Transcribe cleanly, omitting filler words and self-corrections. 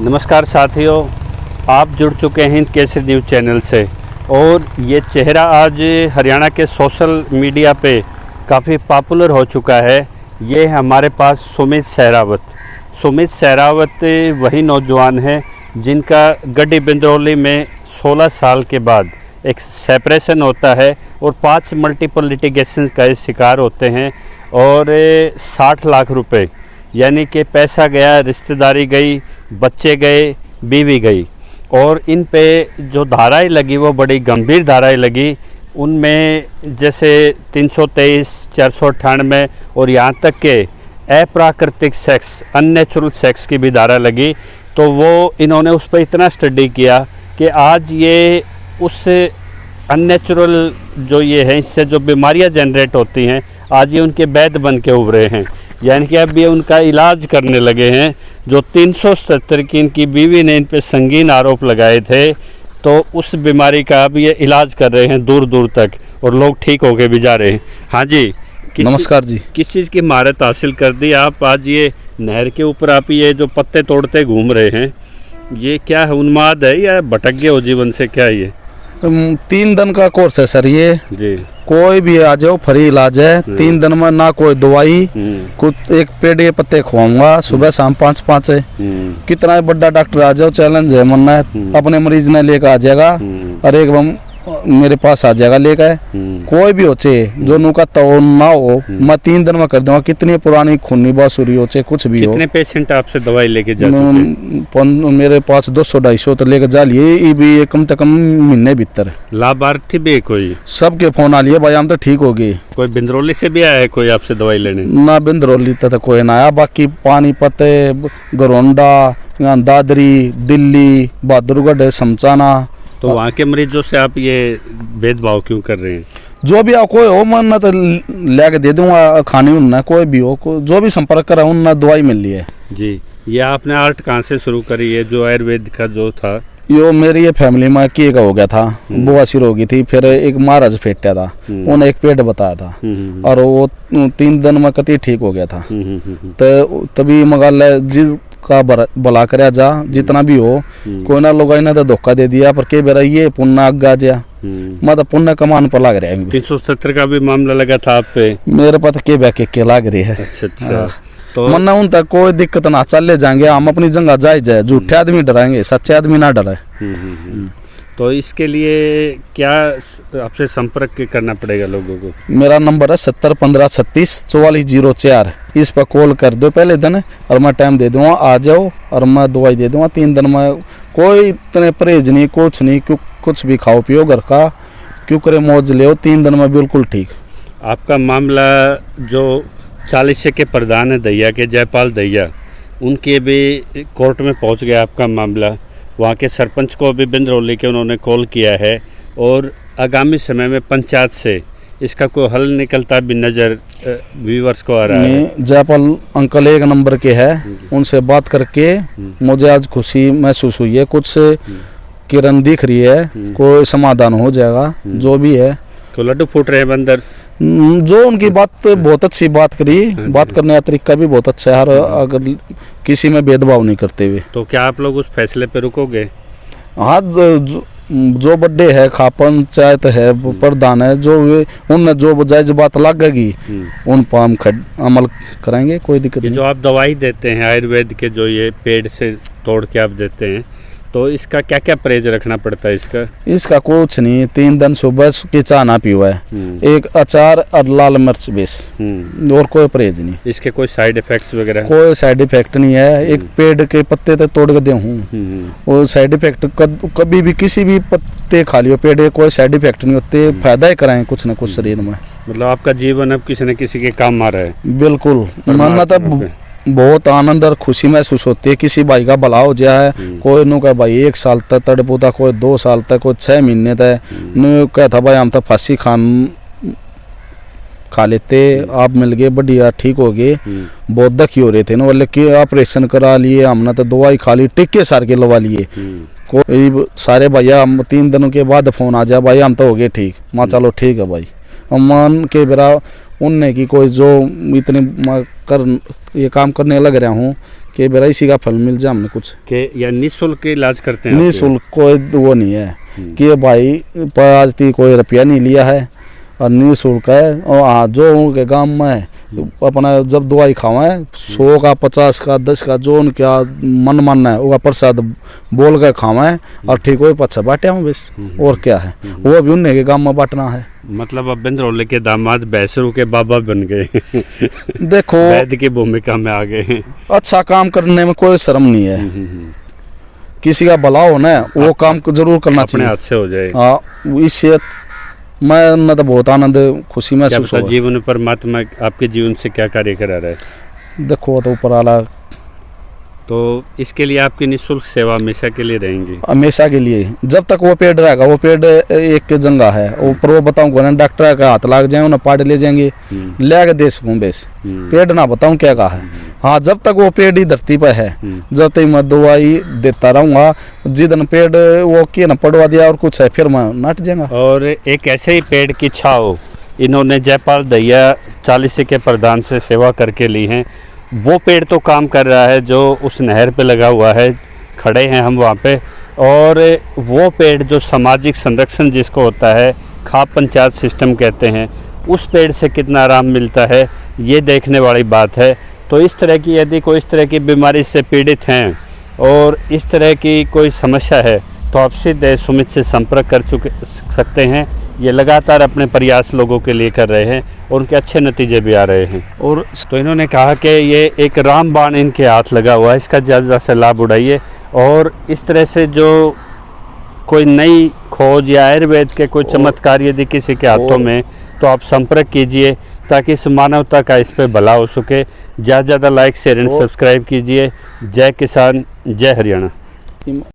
नमस्कार साथियों, आप जुड़ चुके हैं हिंद केसरी न्यूज़ चैनल से। और ये चेहरा आज हरियाणा के सोशल मीडिया पे काफ़ी पॉपुलर हो चुका है। ये हमारे पास सुमित सहरावत वही नौजवान हैं जिनका गड्डी बिंद्रौली में 16 साल के बाद एक सेपरेशन होता है और 5 मल्टीपल लिटिगेशन का ये शिकार होते हैं और 60 लाख रुपए यानी कि पैसा गया, रिश्तेदारी गई, बच्चे गए, बीवी गई। और इन पे जो धाराएं लगी वो बड़ी गंभीर धाराएं लगी। उनमें जैसे 323, 498 और यहाँ तक के अप्राकृतिक सेक्स, अननेचुरल सेक्स की भी धारा लगी। तो वो इन्होंने उस पर इतना स्टडी किया कि आज ये उस अननेचुरल जो ये है, इससे जो बीमारियां जनरेट होती हैं, आज ये उनके वैद्य बन के उभरे हैं। यानी कि अब ये उनका इलाज करने लगे हैं। जो 377 की इनकी बीवी ने इन पे संगीन आरोप लगाए थे, तो उस बीमारी का अब ये इलाज कर रहे हैं दूर दूर तक, और लोग ठीक होके भी जा रहे हैं। हाँ जी, नमस्कार जी। किस चीज़ की महारत हासिल कर दी आप? आज ये नहर के ऊपर आप ये जो पत्ते तोड़ते घूम रहे हैं, ये क्या है, उन्माद है या भटक गए हो जीवन से? क्या ये 3 दिन का कोर्स है सर ये जी। कोई भी आ जाओ, फ्री इलाज है। 3 दिन में ना कोई दवाई, कुछ एक पेड़ के पत्ते खुआऊंगा, सुबह शाम 5-5 है। कितना बड़ा डॉक्टर आ जाओ, चैलेंज है, मरना है, अपने मरीज ने लेकर आ जाएगा और एक मेरे पास आ जाएगा लेकर। कोई भी होचे जो नुका तो ना हो, मैं 3 दिन में कर दूंगा। कितनी पुरानी खूनी बासुरी होचे, कुछ भी हो। कितने पेशेंट आपसे दवाई लेके जा चुके हैं? मेरे पास 200-250 तो लेकर जा लिए। ये भी कम से कम महीने भीतर। लाभार्थी भी कोई? सबके फोन आ लिए, भाई हम तो ठीक हो गए। कोई बिंद्रौली से भी आया है कोई आपसे दवाई लेने? ना बिंद्रौली तक कोई ना आया। बाकी पानीपत, गरोंडा, दादरी, दिल्ली, बहादुरगढ़, शमशाना। तो वहाँ के मरीजों से आप ये भेदभाव क्यों कर रहे हैं? जो भी कोई हो, मैं तो लेके दे दूंगा खाने उनने। कोई भी हो, जो भी संपर्क करा उनने दवाई मिल ली है जी। ये आपने आर्ट कहाँ से शुरू करी है, जो आयुर्वेद का जो था? यो मेरी ये फैमिली में किए का हो गया था, बवासीर हो गई थी। फिर एक महाराज फेंटा था, उन्हें एक पेट बताया था और वो 3 दिन में कति ठीक हो गया था। तो तभी मगाल जिस का भला करे जा, जितना भी हो। कोई ना लोग इन्हें तो धोखा दे दिया, पर के बेरा ये पुण्य आगा जा, मैं तो पुण्य कमान पर लाग रहा है। 370 का भी मामला लगा था आप पे? मेरे पास के बैके के लाग रही है। अच्छा। तो मन्ना उन तक कोई दिक्कत ना, चले जाएंगे हम अपनी जगह जाए। झूठे आदमी डराएंगे, सच्चे आदमी ना डरे। तो इसके लिए क्या आपसे संपर्क करना पड़ेगा लोगों को? मेरा नंबर है 70 15 36 4404। इस पर कॉल कर दो पहले दिन, और मैं टाइम दे दूंगा, आ जाओ और मैं दवाई दे दूंगा 3 दिन में। कोई इतने परहेज नहीं, कुछ नहीं, क्यों कुछ भी खाओ पियो घर का, क्यों करे मौज ले, 3 दिन में बिल्कुल ठीक। आपका मामला जो चालीसे के प्रधान है दैया के, जयपाल दैया, उनके भी कोर्ट में पहुंच गया आपका मामला। वहाँ के सरपंच को भी बिंद्रौली के उन्होंने कॉल किया है, और आगामी समय में पंचायत से इसका कोई हल निकलता भी नज़र व्यूअर्स को आ रहा है। जयपाल अंकल 1 नंबर के हैं, उनसे बात करके मुझे आज खुशी महसूस हुई है। कुछ किरण दिख रही है, कोई समाधान हो जाएगा। जो भी है, तो लड्डू फूट रहे हैं अंदर। जो उनकी बात बहुत अच्छी बात करी, बात करने का तरीका भी बहुत अच्छा है। हर अगर किसी में भेदभाव नहीं करते हुए। तो क्या आप लोग उस फैसले पे रुकोगे? हाँ, जो बड़े है, खा पंचायत है, प्रधान है, जो उन जो जायज बात लगेगी उन पर हम अमल करेंगे, कोई दिक्कत नहीं। जो आप दवाई देते हैं आयुर्वेद के, जो ये पेड़ से तोड़ के आप देते हैं, तो इसका क्या क्या परहेज रखना पड़ता है? इसका कुछ नहीं। 3 दिन सुबह की चाय ना पीवा है, एक अचार और लाल मिर्च बेस, और कोई परहेज नहीं। इसके कोई साइड इफेक्ट्स वगैरह? कोई साइड इफेक्ट नहीं है। एक पेड़ के पत्ते तो तोड़ के दे हूँ, वो साइड इफेक्ट कभी भी किसी भी पत्ते खा लियो पेड़, कोई साइड इफेक्ट नहीं होते। फायदा ही कराएं कुछ न कुछ शरीर में। मतलब आपका जीवन अब किसी न किसी के काम आ रहा है? बिल्कुल। मन तब बहुत आनंद और खुशी महसूस होती है। किसी भाई का भला हो जाए, कोई नु का भाई 1 साल तक तड़पोता, कोई 2 साल तक, कोई 6 महीने तक नु कहता भाई हम तो फांसी खा लेते, आप मिल गए, बढ़िया ठीक हो गए। बहुत दुखी हो रहे थे ना, बोले कि ऑपरेशन करा लिए हमने, तो दवाई खा ली, टिक्के सार के लगा लिए। कोई सारे भैया 3 दिनों के बाद फोन आ जाए, भाई हम तो हो गए ठीक। माँ चलो ठीक है भाई। मन के बेरा उनने की कोई जो इतने ये काम करने लग रहा हूँ कि बेरा इसी का फल मिल जाए हमने कुछ के या निःशुल्क इलाज करते हैं? निःशुल्क कोई वो नहीं है कि भाई आज ती कोई रुपया नहीं लिया है और निःशुल्क है। और हाँ जो उनके गांव में है अपना जब दवाई खावा है 100 का 50 का 10 का जो उनका मन मानना है वो प्रसाद बोल के खावा है और ठीक हो पच्छा बांटे हूँ बस। और क्या है वो भी उन्हें के गांव में बांटना है। मतलब अब बिंद्रोले के दामाद बैसरू के बाबा बन गए। देखो वैद्य की भूमिका में आ गए। अच्छा काम करने में कोई शर्म नहीं है। किसी का भला हो ना वो काम को जरूर करना अपने चाहिए। हाथ से हो जाए। हाँ इससे मैं न तो बहुत आनंद खुशी महसूस होता जीवन परमात्मा आपके जीवन से क्या कार्य करा रहा है? देखो तो ऊपर वाला तो इसके लिए आपकी निःशुल्क सेवा हमेशा के लिए रहेंगी? हमेशा के लिए जब तक वो पेड़ रहेगा। वो पेड़ एक के जंगा है ऊपर वो बताऊँ ना डॉक्टर का हाथ लाग जाए उन्हें पाड़ ले जाएंगे ले के दे सकूँ बेस पेड़ ना बताऊँ क्या कहा है। हाँ जब तक वो पेड़ ही धरती पर है जब तक मैं दवाई देता रहूँगा। जिदन पेड़ वो किए ना पड़वा दिया और कुछ है फिर मैं नट जाएगा। और एक ऐसे ही पेड़ की छाव इन्होंने जयपाल दहिया 40 के प्रधान से सेवा करके ली है। वो पेड़ तो काम कर रहा है जो उस नहर पे लगा हुआ है, खड़े हैं हम वहाँ पे। और वो पेड़ जो सामाजिक संरक्षण जिसको होता है खाप पंचायत सिस्टम कहते हैं, उस पेड़ से कितना आराम मिलता है ये देखने वाली बात है। तो इस तरह की यदि कोई इस तरह की बीमारी से पीड़ित हैं और इस तरह की कोई समस्या है तो आप सीधे सुमित से संपर्क कर सकते हैं। ये लगातार अपने प्रयास लोगों के लिए कर रहे हैं और उनके अच्छे नतीजे भी आ रहे हैं। और तो इन्होंने कहा कि ये एक रामबाण इनके हाथ लगा हुआ है, इसका ज़्यादा से लाभ उठाइए। और इस तरह से जो कोई नई खोज या आयुर्वेद के कोई चमत्कार यदि किसी के हाथों में तो आप संपर्क कीजिए ताकि इस मानवता का इस पर भला हो सके। ज़्यादा लाइक शेयर एंड सब्सक्राइब कीजिए। जय किसान, जय हरियाणा।